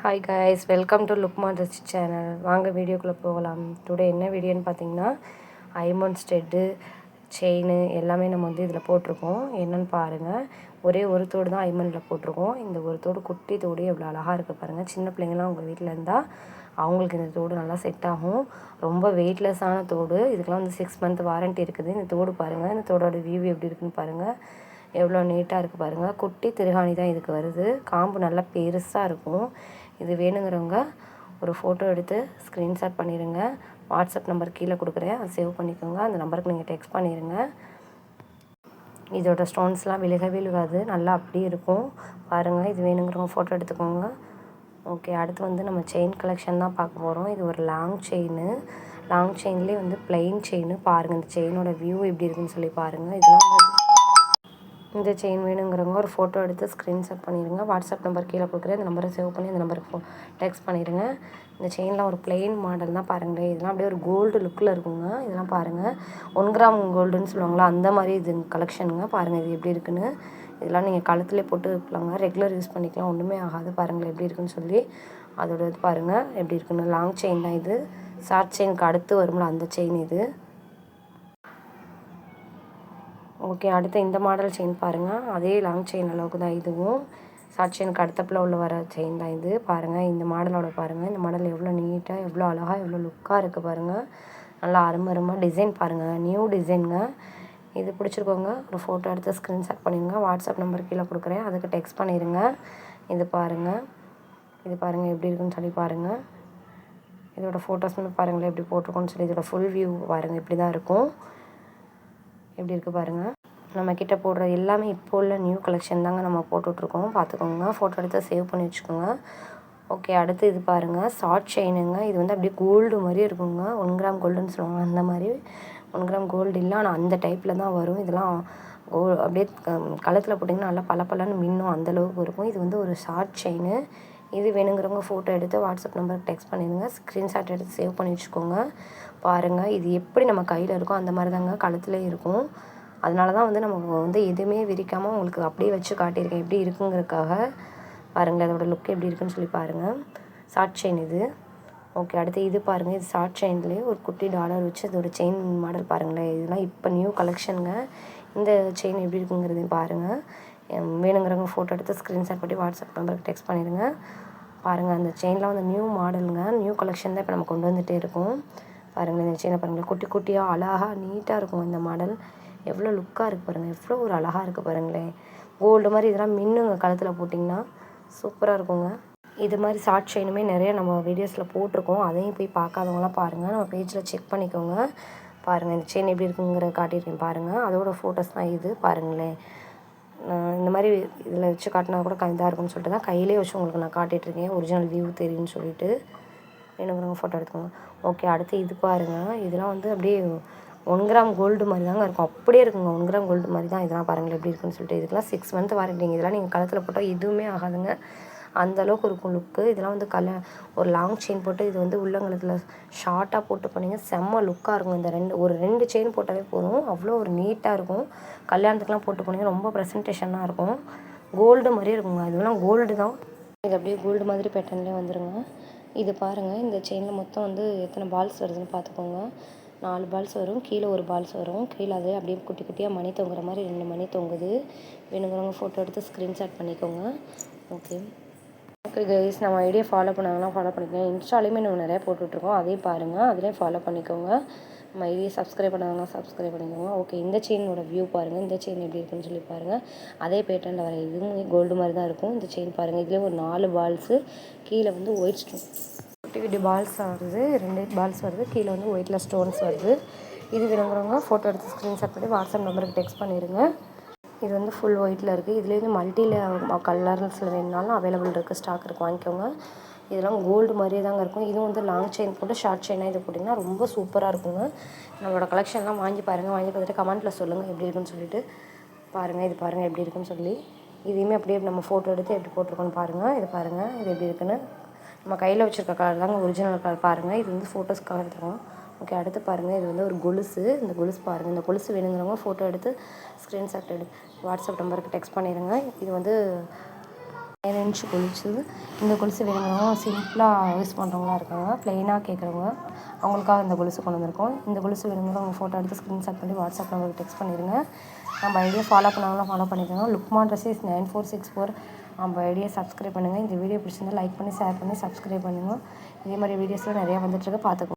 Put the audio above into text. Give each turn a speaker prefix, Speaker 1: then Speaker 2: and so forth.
Speaker 1: Hi guys, welcome to Lukma dress channel. வாங்க வீடியோக்குள்ளே போகலாம். டுடே என்ன வீடியோன்னு பார்த்தீங்கன்னா, ஐமண்ட் ஸ்டெட்டு, செயின் எல்லாமே நம்ம இதில் போட்டிருக்கோம். என்னென்னு பாருங்கள். ஒரே ஒரு தோடு தான் ஐமண்டில் போட்டிருக்கோம். இந்த ஒரு தோடு குட்டி தோடு எவ்வளோ அழகாக இருக்குது பாருங்கள். சின்ன பிள்ளைங்களாம் உங்கள் வீட்டில் இருந்தால் அவங்களுக்கு இந்த தோடு நல்லா செட் ஆகும். ரொம்ப வெயிட்லெஸ்ஸான தோடு. இதுக்கெலாம் 6 மந்த் வாரண்ட்டி இருக்குது. இந்த தோடு பாருங்கள். இந்த தோடோட வியூ எப்படி இருக்குன்னு பாருங்கள். எவ்வளோ நீட்டாக இருக்குது பாருங்கள். குட்டி திருகாணி தான் இதுக்கு வருது. காம்பு நல்லா பெருசாக இருக்கும். இது வேணுங்கிறவங்க ஒரு ஃபோட்டோ எடுத்து ஸ்க்ரீன்ஷாட் பண்ணிடுங்க. வாட்ஸ்அப் நம்பர் கீழே கொடுக்குறேன், அதை சேவ் பண்ணிக்கோங்க. அந்த நம்பருக்கு நீங்கள் டெக்ஸ்ட் பண்ணிடுங்க. இதோட ஸ்டோன்ஸ்லாம் விழுகவே விழுகாது, நல்லா அப்படியே இருக்கும் பாருங்கள். இது வேணுங்கிறவங்க ஃபோட்டோ எடுத்துக்கோங்க. ஓகே, அடுத்து நம்ம செயின் கலெக்ஷன் தான் பார்க்க போகிறோம். இது ஒரு லாங் செயின்லேயே ப்ளைன் செயின் பாருங்கள். இந்த செயினோட வியூ எப்படி இருக்குன்னு சொல்லி பாருங்கள். இதெல்லாம் இந்த செயின் வேணுங்கிறவங்க ஒரு ஃபோட்டோ எடுத்து ஸ்க்ரீன்ஷாட் பண்ணிடுங்க. வாட்ஸ்அப் நம்பர் கீழே கொடுக்குறேன், இந்த நம்பரை சேவ் பண்ணி அந்த நம்பருக்கு டெக்ஸ்ட் பண்ணிடுங்க. இந்த செயின்லாம் ஒரு ப்ளெயின் மாடல் தான் பாருங்களேன். இதெல்லாம் அப்படியே ஒரு கோல்டு லுக்கில் இருக்குங்க. இதெல்லாம் பாருங்கள், 1 கிராம் கோல்டுன்னு சொல்லுவாங்களா, அந்த மாதிரி இது கலெக்ஷனுங்க. பாருங்கள் இது எப்படி இருக்குன்னு. இதெல்லாம் நீங்கள் கழுத்துலேயே போட்டு இருக்கலாங்க, ரெகுலர் யூஸ் பண்ணிக்கலாம், ஒன்றுமே ஆகாது. பாருங்கள் எப்படி இருக்குன்னு சொல்லி. அதோட இது பாருங்கள் எப்படி இருக்குன்னு. லாங் செயின் தான் இது. ஷார்ட் செயினுக்கு அடுத்து வரும்ல அந்த செயின் இது. ஓகே, அடுத்து இந்த மாடல் செயின் பாருங்கள். அதே லாங் செயின் அளவுக்கு தான் இதுவும். ஷார்ட் செயினுக்கு அடுத்தப்பில் உள்ள வர செயின் தான் இது. பாருங்கள் இந்த மாடலோட பாருங்கள். இந்த மாடல் எவ்வளோ நீட்டாக, எவ்வளோ அழகாக, எவ்வளோ லுக்காக இருக்குது பாருங்கள். நல்லா அருமை டிசைன் பாருங்கள், நியூ டிசைனுங்க. இது பிடிச்சிருக்கோங்க ஒரு ஃபோட்டோ எடுத்து ஸ்க்ரீன்ஷாட் பண்ணிடுங்க. வாட்ஸ்அப் நம்பர் கீழே கொடுக்குறேன், அதுக்கு டெக்ஸ்ட் பண்ணிடுங்க. இது பாருங்கள் எப்படி இருக்குன்னு சொல்லி பாருங்கள். இதோட ஃபோட்டோஸுமே பாருங்களேன் எப்படி போட்டிருக்கோன்னு சொல்லி. இதோட ஃபுல் வியூ பாருங்கள் இப்படி தான் இருக்கும். எப்படி இருக்குது பாருங்கள். நம்மக்கிட்ட போடுற எல்லாமே இப்போ உள்ள நியூ கலெக்ஷன் தாங்க நம்ம போட்டுட்ருக்கோம், பார்த்துக்கோங்க. ஃபோட்டோ எடுத்து சேவ் பண்ணி வச்சுக்கோங்க. ஓகே, அடுத்து இது பாருங்கள், ஷார்ட் செயினுங்க. இது அப்படியே கோல்டு மாதிரி இருக்குங்க. 1 கிராம் கோல்டுன்னு சொல்லுவாங்க, அந்த மாதிரி 1 கிராம் கோல்டு இல்லை, ஆனால் அந்த டைப்பில் தான் வரும். இதெல்லாம் அப்படியே கழுத்தில் போட்டிங்கன்னா நல்லா பளபளன்னு மின்னும், அந்தளவுக்கு இருக்கும். இது ஒரு ஷார்ட் செயின். இது வேணுங்கிறவங்க ஃபோட்டோ எடுத்து வாட்ஸ்அப் நம்பருக்கு டெக்ஸ்ட் பண்ணிடுங்க. ஸ்க்ரீன்ஷாட் எடுத்து சேவ் பண்ணி வச்சுக்கோங்க. பாருங்கள் இது எப்படி நம்ம கையில் இருக்கோ அந்த மாதிரி தாங்க கழுத்துலேயே இருக்கும். அதனால தான் நமக்கு எதுவுமே விரிக்காமல் உங்களுக்கு அப்படியே வச்சு காட்டியிருக்கேன் எப்படி இருக்குங்கிறதுக்காக. பாருங்கள் அதோட லுக் எப்படி இருக்குன்னு சொல்லி பாருங்கள். ஷார்ட் செயின் இது. ஓகே, அடுத்து இது பாருங்கள். இது ஷார்ட் செயின்லேயே ஒரு குட்டி டாலர் வச்சு அதோட செயின் மாடல் பாருங்களேன். இதெல்லாம் இப்போ நியூ கலெக்ஷனுங்க. இந்த செயின் எப்படி இருக்குங்கிறதையும் பாருங்கள். வேணுங்கிறவங்க ஃபோட்டோ எடுத்து ஸ்க்ரீன்ஷாட் பண்ணி வாட்ஸ்அப் நம்பருக்கு டெக்ஸ்ட் பண்ணிடுங்க. பாருங்கள் அந்த செயின்லாம் நியூ மாடலுங்க, நியூ கலெக்ஷன் தான் இப்போ நம்ம கொண்டு வந்துகிட்டே இருக்கோம். பாருங்கள் இந்த செயினை பாருங்கள், குட்டி குட்டியாக அழகாக நீட்டாக இருக்கும் இந்த மாடல். எவ்வளோ லுக்காக இருக்குது பாருங்கள், எவ்வளோ ஒரு அழகாக இருக்குது பாருங்களேன். கோல்டு மாதிரி இதெல்லாம் மின்னுங்க, கழுத்தில் போட்டிங்கன்னா சூப்பராக இருக்குங்க. இது மாதிரி ஷார்ட் செயினுமே நிறைய நம்ம வீடியோஸில் போட்டிருக்கோம், அதையும் போய் பார்க்காதவங்களாம் பாருங்கள், நம்ம பேஜில் செக் பண்ணிக்கோங்க. பாருங்கள் இந்த செயின் எப்படி இருக்குங்கிற காட்டியிருக்கேன் பாருங்கள். அதோட ஃபோட்டோஸ் தான் இது பாருங்களேன். இந்த மாதிரி இதில் வச்சு காட்டினா கூட இதாக இருக்குன்னு சொல்லிட்டு தான் கையிலே வச்சு உங்களுக்கு நான் காட்டிகிட்ருக்கேன், ஒரிஜினல் வியூ தெரியும்னு சொல்லிட்டு. வேணுங்கிறவங்க ஃபோட்டோ எடுத்துக்கோங்க. ஓகே, அடுத்து இது பாருங்கள். இதெல்லாம் அப்படியே 1 கிராம் கோல்டு மாதிரி தாங்க இருக்கும், அப்படியே இருக்குங்க. 1 கிராம் கோல்டு மாதிரி தான். இதெல்லாம் பாருங்கள் எப்படி இருக்குன்னு சொல்லிட்டு. இதுக்கெல்லாம் 6 மந்த் வாரண்டிங்க. இதெல்லாம் நீங்கள் கழுத்தில் போட்டால் எதுவுமே ஆகாதுங்க, அந்தளவுக்கு இருக்கும் லுக்கு. இதெல்லாம் ஒரு லாங் செயின் போட்டு இது உள்ளங்கழுத்தில் ஷார்ட்டாக போட்டு போனீங்க, செம்ம லுக்காக இருக்கும். இந்த ஒரு 2 செயின் போட்டாலே போதும், அவ்வளோ ஒரு நீட்டாக இருக்கும். கல்யாணத்துக்குலாம் போட்டு போனீங்க ரொம்ப ப்ரெசன்டேஷனாக இருக்கும். கோல்டு மாதிரியே இருக்குங்க. இதெல்லாம் கோல்டு தான். இது அப்படியே கோல்டு மாதிரி பேட்டர்ன்லேயே வந்துருங்க. இது பாருங்கள், இந்த செயினில் மொத்தம் எத்தனை பால்ஸ் வருதுன்னு பார்த்துக்கோங்க. 4 பால்ஸ் வரும், கீழே ஒரு பால்ஸ் வரும். கீழே அது அப்படியே குட்டி குட்டியாக மணி தொங்குற மாதிரி 2 மணி தொங்குது. வேணுங்கிறவங்க ஃபோட்டோ எடுத்து ஸ்க்ரீன்ஷாட் பண்ணிக்கோங்க. ஓகே கைஸ், நம்ம ஐடியா ஃபாலோ பண்ணாங்கன்னா ஃபாலோ பண்ணிக்கோங்க. இன்ஸ்டாலையுமே நம்ம நிறையா போட்டுட்ருக்கோம், அதையும் பாருங்கள், அதிலையும் ஃபாலோ பண்ணிக்கோங்க. நம்ம ஐடியா சப்ஸ்கிரைப் பண்ணாங்கன்னா சப்ஸ்கிரைப் பண்ணிக்கோங்க. ஓகே, இந்த செயினோட வியூ பாருங்கள். இந்த செயின் எப்படி இருக்குன்னு சொல்லி பாருங்கள். அதே பேட்டர்னில் வர இதுவும் கோல்டு மாதிரி தான் இருக்கும். இந்த செயின் பாருங்கள், இதுலேயும் ஒரு 4 பால்ஸு, கீழே ஒயிட் ஸ்டோன் குட்டி குட்டி பால்ஸ் வருது, 2 பால்ஸ் வருது, கீழே ஒயிட்டில் ஸ்டோன்ஸ் வருது. இது வேணுங்கிறவங்க ஃபோட்டோ எடுத்து ஸ்க்ரீன்ஷாட் பண்ணி வாட்ஸ்அப் நம்பருக்கு டெக்ஸ்ட் பண்ணிடுங்க. இது ஃபுல் ஒயிட்டில் இருக்குது. இதுலேருந்து மல்டியில் கலர்ஸில் வேணுனாலும் அவைலபிள் இருக்குது, ஸ்டாக் இருக்குது, வாங்கிக்கோங்க. இதெல்லாம் கோல்டு மாதிரியே தாங்க இருக்கும். இதுவும் லாங் செயின் போட்டு ஷார்ட் செயினாக இது போட்டிங்கன்னா ரொம்ப சூப்பராக இருக்குங்க. நம்மளோட கலெக்ஷன்லாம் வாங்கி பாருங்கள், வாங்கி பார்த்துட்டு கமெண்ட்டில் சொல்லுங்கள் எப்படி இருக்குன்னு சொல்லிட்டு. பாருங்கள் இது பாருங்கள் எப்படி இருக்குன்னு சொல்லி. இதையுமே அப்படியே நம்ம ஃபோட்டோ எடுத்து எப்படி போட்டிருக்கோன்னு பாருங்கள். இது பாருங்கள் இது எப்படி இருக்குன்னு. நம்ம கையில் வச்சுருக்க கலர் தாங்க ஒரிஜினல் கலர். பாருங்கள் இது ஃபோட்டோஸ்க்காக எடுத்துக்கோங்க. ஓகே, அடுத்து பாருங்கள், இது ஒரு கொலுசு. இந்த கொலுசு பாருங்கள். இந்த கொலுசு வேணுங்கிறவங்க ஃபோட்டோ எடுத்து ஸ்க்ரீன்ஷாட் எடுத்து வாட்ஸ்அப் நம்பருக்கு டெக்ஸ்ட் பண்ணிடுங்க. இது 9 இன்ச் கொலுசு. இந்த கொலுசு வேணுங்கிறவங்க சிம்பிளாக யூஸ் பண்ணுறவங்களா இருக்காங்க, ப்ளெயினாக கேட்குறவங்க அவங்களுக்காக இந்த கொலுசு கொண்டு வந்திருக்கோம். இந்த கொலுசு வேணுங்கிறவங்க ஃபோட்டோ எடுத்து ஸ்க்ரீன்ஷாட் பண்ணி வாட்ஸ்அப் நம்பருக்கு டெக்ஸ்ட் பண்ணிடுங்க. நம்ம ஐடியா ஃபாலோ பண்ணாலும் ஃபாலோ பண்ணிக்கோங்க. லுக்மான் ட்ரெஸ்ஸஸ் 9464 நம்ம ஐடியா சப்ஸ்கிரைப் பண்ணுங்கள். இந்த வீடியோ பிடிச்சிருந்தா லைக் பண்ணி ஷேர் பண்ணி சப்ஸ்கிரைப் பண்ணுங்கள். இதே மாதிரி வீடியோஸ்லாம் நிறையா வந்துட்டுருக்கு, பார்த்துக்கோங்க.